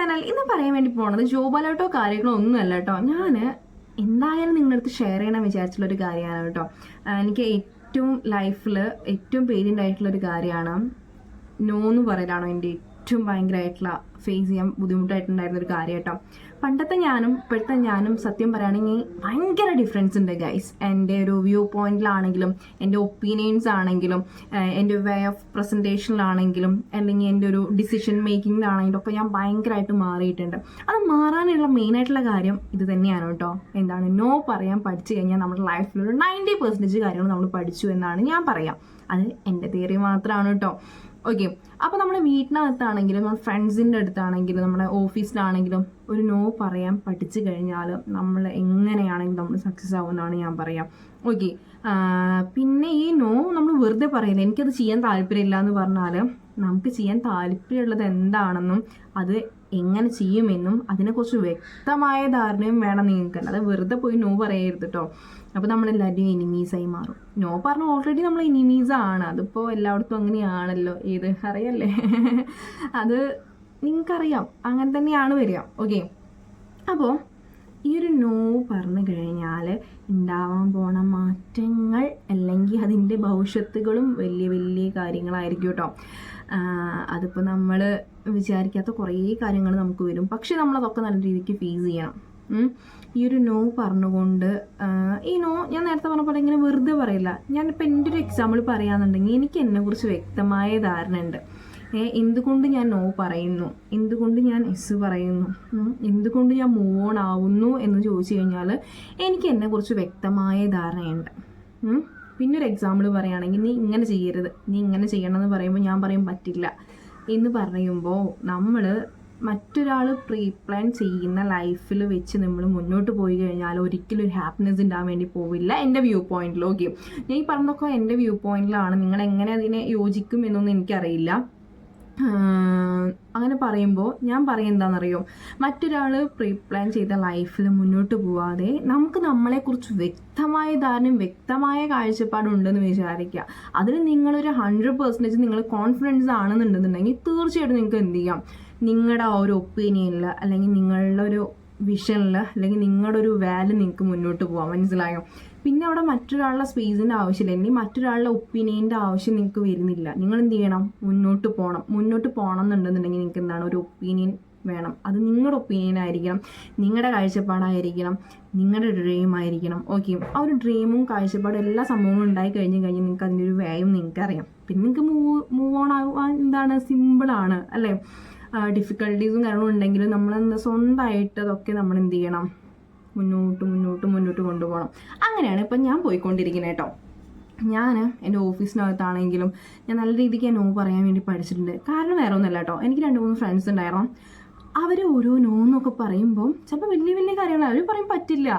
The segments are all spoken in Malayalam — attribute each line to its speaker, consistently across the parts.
Speaker 1: ചാനൽ. ഇന്ന് പറയാൻ വേണ്ടി പോണത് ജോബാലോട്ടോ കാര്യങ്ങളോ ഒന്നുമല്ല കേട്ടോ. ഞാൻ എന്തായാലും നിങ്ങളുടെ അടുത്ത് ഷെയർ ചെയ്യണം വിചാരിച്ചുള്ളൊരു കാര്യമാണ് കേട്ടോ. എനിക്ക് ഏറ്റവും ലൈഫിൽ ഏറ്റവും പേടിൻ്റ് ആയിട്ടുള്ളൊരു കാര്യമാണ് നോ എന്ന് പറയലാണോ എൻ്റെ ഏറ്റവും ഭയങ്കരമായിട്ടുള്ള ഫേസ് ചെയ്യാൻ ബുദ്ധിമുട്ടായിട്ടുണ്ടായിരുന്നൊരു കാര്യം കേട്ടോ. പണ്ടത്തെ ഞാനും ഇപ്പോഴത്തെ ഞാനും സത്യം പറയുകയാണെങ്കിൽ ഭയങ്കര ഡിഫറൻസ് ഉണ്ട് ഗൈസ്. എൻ്റെ ഒരു വ്യൂ പോയിന്റിലാണെങ്കിലും എൻ്റെ ഒപ്പീനിയൻസ് ആണെങ്കിലും എൻ്റെ വേ ഓഫ് പ്രസൻറ്റേഷനിലാണെങ്കിലും അല്ലെങ്കിൽ എൻ്റെ ഒരു ഡിസിഷൻ മേക്കിങ്ങിലാണെങ്കിലും ഒക്കെ ഞാൻ ഭയങ്കരമായിട്ട് മാറിയിട്ടുണ്ട്. അത് മാറാനുള്ള മെയിനായിട്ടുള്ള കാര്യം ഇത് തന്നെയാണ് കേട്ടോ. എന്താണ്, നോ പറയാൻ പഠിച്ചു കഴിഞ്ഞാൽ നമ്മുടെ ലൈഫിലൊരു 90% കാര്യങ്ങൾ നമ്മൾ പഠിച്ചു എന്നാണ് ഞാൻ പറയാം. അത് എൻ്റെ തിയറി മാത്രമാണ് കേട്ടോ. ഓക്കെ, അപ്പോൾ നമ്മുടെ വീട്ടിനകത്താണെങ്കിലും നമ്മുടെ ഫ്രണ്ട്സിൻ്റെ അടുത്താണെങ്കിലും നമ്മുടെ ഓഫീസിലാണെങ്കിലും ഒരു നോ പറയാൻ പഠിച്ചു കഴിഞ്ഞാൽ നമ്മൾ എങ്ങനെയാണെങ്കിലും നമ്മൾ സക്സസ് ആവുമെന്നാണ് ഞാൻ പറയാം. ഓക്കെ, പിന്നെ ഈ നോ നമ്മൾ വെറുതെ പറയില്ല എനിക്കത് ചെയ്യാൻ താല്പര്യമില്ല എന്ന് പറഞ്ഞാൽ നമുക്ക് ചെയ്യാൻ താല്പര്യമുള്ളത് എന്താണെന്നും അത് എങ്ങനെ ചെയ്യുമെന്നും അതിനെക്കുറിച്ച് വ്യക്തമായ ധാരണയും വേണം നിങ്ങൾക്ക്. അത് വെറുതെ പോയി നോ പറയരുത് കേട്ടോ. അപ്പോൾ നമ്മളെല്ലാവരും എനിമീസായി മാറും. നോ പറഞ്ഞാൽ ഓൾറെഡി നമ്മൾ എനിമീസാണ്. അതിപ്പോൾ എല്ലായിടത്തും അങ്ങനെയാണല്ലോ. ഏത് അറിയല്ലേ? അത് നിങ്ങൾക്കറിയാം, അങ്ങനെ തന്നെയാണ് വരിക. ഓക്കെ, അപ്പോൾ ഈ ഒരു നോ പറഞ്ഞു കഴിഞ്ഞാൽ ഉണ്ടാവാൻ പോണ മാറ്റങ്ങൾ അല്ലെങ്കിൽ അതിൻ്റെ ഭവിഷ്യത്തുകളും വലിയ വലിയ കാര്യങ്ങളായിരിക്കും കേട്ടോ. അതിപ്പോൾ നമ്മൾ വിചാരിക്കാത്ത കുറേ കാര്യങ്ങൾ നമുക്ക് വരും. പക്ഷെ നമ്മളതൊക്കെ നല്ല രീതിക്ക് ഫേസ് ചെയ്യണം. ഈ ഒരു നോ പറഞ്ഞുകൊണ്ട് ഈ നോ ഞാൻ നേരത്തെ പറഞ്ഞ പോലെ ഇങ്ങനെ വെറുതെ പറയില്ല. ഞാനിപ്പോൾ എൻ്റെ ഒരു എക്സാമ്പിൾ പറയുകയാണെന്നുണ്ടെങ്കിൽ എനിക്ക് എന്നെക്കുറിച്ച് വ്യക്തമായ ധാരണ ഉണ്ട്. എന്തുകൊണ്ട് ഞാൻ നോ പറയുന്നു, എന്തുകൊണ്ട് ഞാൻ എസ് പറയുന്നു, എന്തുകൊണ്ട് ഞാൻ മൂവ് ഓൺ ആവുന്നു എന്ന് ചോദിച്ചു കഴിഞ്ഞാൽ എനിക്ക് എന്നെക്കുറിച്ച് വ്യക്തമായ ധാരണയുണ്ട്. പിന്നെ ഒരു എക്സാമ്പിൾ പറയുകയാണെങ്കിൽ നീ ഇങ്ങനെ ചെയ്യരുത്, നീ ഇങ്ങനെ ചെയ്യണം എന്ന് പറയുമ്പോൾ ഞാൻ പറയും പറ്റില്ല എന്ന് പറയുമ്പോൾ നമ്മൾ മറ്റൊരാൾ പ്രീ പ്ലാൻ ചെയ്യുന്ന ലൈഫിൽ വെച്ച് നമ്മൾ മുന്നോട്ട് പോയി കഴിഞ്ഞാൽ ഒരിക്കലും ഒരു ഹാപ്പിനെസ് ഉണ്ടാകാൻ വേണ്ടി പോവില്ല എൻ്റെ വ്യൂ പോയിന്റിൽ. ഓക്കെ, ഞാൻ ഈ പറഞ്ഞതൊക്കെ എൻ്റെ വ്യൂ പോയിന്റിലാണ്. നിങ്ങൾ എങ്ങനെ അതിനെ യോജിക്കും എന്നൊന്നും എനിക്കറിയില്ല. അങ്ങനെ പറയുമ്പോൾ ഞാൻ പറയും എന്താണെന്നറിയോ, മറ്റൊരാൾ പ്രീ പ്ലാൻ ചെയ്ത ലൈഫിൽ മുന്നോട്ട് പോവാതെ നമുക്ക് നമ്മളെക്കുറിച്ച് വ്യക്തമായ ധാരണയും വ്യക്തമായ കാഴ്ചപ്പാടുണ്ടെന്ന് വിചാരിക്കുക. അതിൽ നിങ്ങളൊരു 100% നിങ്ങൾ കോൺഫിഡൻസ് ആണെന്നുണ്ടെന്നുണ്ടെങ്കിൽ തീർച്ചയായിട്ടും നിങ്ങൾക്ക് എന്ത് ചെയ്യാം, നിങ്ങളുടെ ആ ഒരു ഒപ്പീനിയനിൽ അല്ലെങ്കിൽ നിങ്ങളുടെ ഒരു വിഷനിൽ അല്ലെങ്കിൽ നിങ്ങളുടെ ഒരു വാല്യൂ നിങ്ങൾക്ക് മുന്നോട്ട് പോകാം. മനസ്സിലായോ? പിന്നെ അവിടെ മറ്റൊരാളുടെ സ്പേസിൻ്റെ ആവശ്യമില്ല, അല്ലെങ്കിൽ മറ്റൊരാളുടെ ഒപ്പീനിയൻ്റെ ആവശ്യം നിങ്ങൾക്ക് വരുന്നില്ല. നിങ്ങൾ എന്ത് ചെയ്യണം, മുന്നോട്ട് പോകണം. മുന്നോട്ട് പോകണം എന്നുണ്ടെന്നുണ്ടെങ്കിൽ നിങ്ങൾക്ക് എന്താണ്, ഒരു ഒപ്പീനിയൻ വേണം. അത് നിങ്ങളുടെ ഒപ്പീനിയൻ ആയിരിക്കണം, നിങ്ങളുടെ കാഴ്ചപ്പാടായിരിക്കണം, നിങ്ങളുടെ ഡ്രീം ആയിരിക്കണം. ഓക്കെ, ആ ഒരു ഡ്രീമും കാഴ്ചപ്പാടും എല്ലാ സംഭവങ്ങളും ഉണ്ടായി കഴിഞ്ഞാൽ നിങ്ങൾക്ക് അതിൻ്റെ ഒരു വേയും നിങ്ങൾക്ക് അറിയാം. പിന്നെ നിങ്ങൾക്ക് മൂവ് ഓൺ ആവാൻ എന്താണ് സിമ്പിളാണ് അല്ലേ. ഡിഫിക്കൽട്ടീസും കാര്യങ്ങളും ഉണ്ടെങ്കിലും നമ്മളെന്താ സ്വന്തമായിട്ട് അതൊക്കെ നമ്മൾ എന്ത് ചെയ്യണം, മുന്നോട്ട് കൊണ്ടുപോകണം. അങ്ങനെയാണ് ഇപ്പം ഞാൻ പോയിക്കൊണ്ടിരിക്കുന്നത് കേട്ടോ. ഞാൻ എൻ്റെ ഓഫീസിനകത്താണെങ്കിലും ഞാൻ നല്ല രീതിക്ക് നോ പറയാൻ വേണ്ടി പഠിച്ചിട്ടുണ്ട്. കാരണം വേറെ ഒന്നുമല്ല കേട്ടോ, എനിക്ക് 2-3 ഫ്രണ്ട്സ് ഉണ്ടായിരുന്നു. അവർ ഓരോ നോ എന്നൊക്കെ പറയുമ്പോൾ ചിലപ്പോൾ വലിയ വലിയ കാര്യങ്ങൾ അവർ പറയും പറ്റില്ല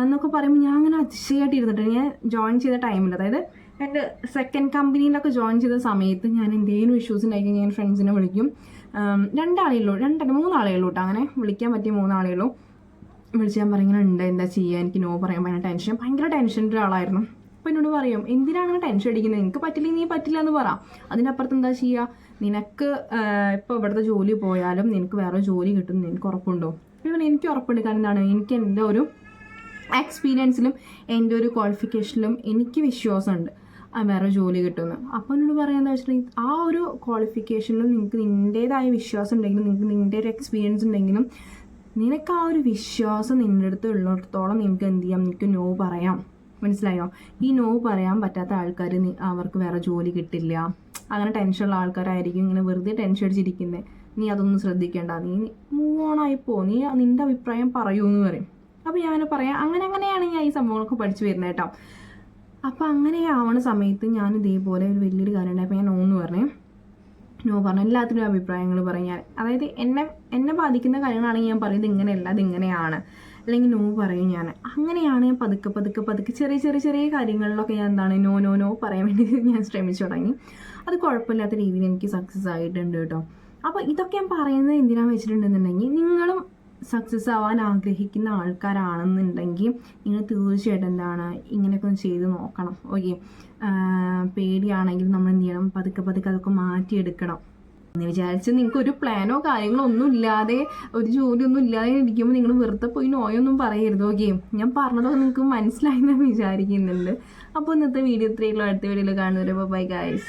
Speaker 1: എന്നൊക്കെ പറയുമ്പോൾ ഞാൻ അങ്ങനെ അതിശയമായിട്ട് ഇരുന്നിട്ട് ഞാൻ ജോയിൻ ചെയ്ത ടൈമിൽ, അതായത് എൻ്റെ സെക്കൻഡ് കമ്പനിയിലൊക്കെ ജോയിൻ ചെയ്ത സമയത്ത് ഞാൻ എന്തെങ്കിലും ഇഷ്യൂസ് ഉണ്ടായി ഞാൻ ഫ്രണ്ട്സിനെ വിളിക്കും. 3 ആളേ ഉള്ളൂ കേട്ടോ, അങ്ങനെ വിളിക്കാൻ പറ്റിയ 3 ആളേ ഉള്ളൂ. വിളിച്ച് ഞാൻ പറയുന്നത് ഉണ്ട്, എന്താ ചെയ്യുക, എനിക്ക് നോ പറയാൻ ഭയങ്കര ടെൻഷൻ്റെ ഒരാളായിരുന്നു. അപ്പോൾ എന്നോട് പറയും, എന്തിനാണ് ടെൻഷൻ അടിക്കുന്നത്, എനിക്ക് പറ്റില്ലെങ്കിൽ നീ പറ്റില്ല എന്ന് പറ, അതിനപ്പുറത്ത് എന്താ ചെയ്യുക, നിനക്ക് ഇപ്പോൾ ഇവിടുത്തെ ജോലി പോയാലും നിനക്ക് വേറെ ജോലി കിട്ടും, നിനക്ക് ഉറപ്പുണ്ടോ? ഇവൻ എനിക്ക് ഉറപ്പുണ്ട്. കാരണം എന്താണ്, എനിക്ക് എൻ്റെ ഒരു എക്സ്പീരിയൻസിലും എൻ്റെ ഒരു ക്വാളിഫിക്കേഷനിലും എനിക്ക് വിശ്വാസമുണ്ട് വേറെ ജോലി കിട്ടുമെന്ന്. അപ്പോൾ എന്നോട് പറയാമെന്ന് വെച്ചിട്ടുണ്ടെങ്കിൽ ആ ഒരു ക്വാളിഫിക്കേഷനിലും നിങ്ങൾക്ക് നിൻ്റേതായ വിശ്വാസം ഉണ്ടെങ്കിലും നിങ്ങൾക്ക് നിൻ്റെ ഒരു എക്സ്പീരിയൻസ് ഉണ്ടെങ്കിലും നിനക്ക് ആ ഒരു വിശ്വാസം നിൻ്റെ അടുത്ത് ഉള്ളിടത്തോളം നിങ്ങൾക്ക് എന്ത് ചെയ്യാം, നിനക്ക് നോ പറയാം. മനസ്സിലായോ? ഈ നോ പറയാൻ പറ്റാത്ത ആൾക്കാർ അവർക്ക് വേറെ ജോലി കിട്ടില്ല, അങ്ങനെ ടെൻഷനുള്ള ആൾക്കാരായിരിക്കും ഇങ്ങനെ വെറുതെ ടെൻഷൻ അടിച്ചിരിക്കുന്നത്. നീ അതൊന്നും ശ്രദ്ധിക്കേണ്ട, നീ മൂവ് ഓൺ ആയിപ്പോ, നീ നിൻ്റെ അഭിപ്രായം പറയൂ എന്ന് പറയും. അപ്പോൾ ഞാൻ പറയാം അങ്ങനെയാണ് ഞാൻ ഈ സംഭവങ്ങളൊക്കെ പഠിച്ചു വരുന്നത് കേട്ടോ. അപ്പോൾ അങ്ങനെയാവണ സമയത്ത് ഞാൻ ഇതേപോലെ ഒരു വലിയൊരു കാര്യം ഉണ്ടായപ്പോൾ ഞാൻ നോ പറഞ്ഞു എല്ലാത്തിനും അഭിപ്രായങ്ങൾ പറയാൻ. അതായത് എന്നെ ബാധിക്കുന്ന കാര്യങ്ങളാണെങ്കിൽ ഞാൻ പറയുന്നത് ഇങ്ങനെയല്ല, അതിങ്ങനെയാണ്, അല്ലെങ്കിൽ നോ പറയും. ഞാൻ അങ്ങനെയാണ് ഞാൻ പതുക്കെ ചെറിയ കാര്യങ്ങളിലൊക്കെ ഞാൻ എന്താണ് നോ പറയാൻ വേണ്ടി ഞാൻ ശ്രമിച്ചു തുടങ്ങി. അത് കുഴപ്പമില്ലാത്ത രീതിയിൽ എനിക്ക് സക്സസ് ആയിട്ടുണ്ട് കേട്ടോ. അപ്പോൾ ഇതൊക്കെ ഞാൻ പറയുന്നത് എന്തിനാണെന്ന് വെച്ചിട്ടുണ്ടെന്നുണ്ടെങ്കിൽ നിങ്ങളും സക്സസ് ആവാൻ ആഗ്രഹിക്കുന്ന ആൾക്കാരാണെന്നുണ്ടെങ്കിൽ നിങ്ങൾ തീർച്ചയായിട്ടും എന്താണ് ഇങ്ങനെയൊക്കെ ഒന്ന് ചെയ്ത് നോക്കണം. ഓക്കെ, പേടിയാണെങ്കിൽ നമ്മൾ എന്ത് ചെയ്യണം, പതുക്കെ അതൊക്കെ മാറ്റിയെടുക്കണം. എന്ന് വിചാരിച്ച് നിങ്ങൾക്ക് ഒരു പ്ലാനോ കാര്യങ്ങളോ ഒന്നും ഇല്ലാതെ ഒരു ജോലിയൊന്നും ഇല്ലാതെ ഇരിക്കുമ്പോൾ നിങ്ങൾ വെറുതെ പോയി നോയൊന്നും പറയരുത്. ഓക്കെ, ഞാൻ പറഞ്ഞതൊക്കെ നിങ്ങൾക്ക് മനസ്സിലായി എന്ന് വിചാരിക്കുന്നുണ്ട്. അപ്പോൾ ഇന്നത്തെ വീഡിയോ ഇത്രയുള്ളൂ. അടുത്ത വീഡിയോയിൽ കാണുന്നവരെ ബൈ ഗൈസ്.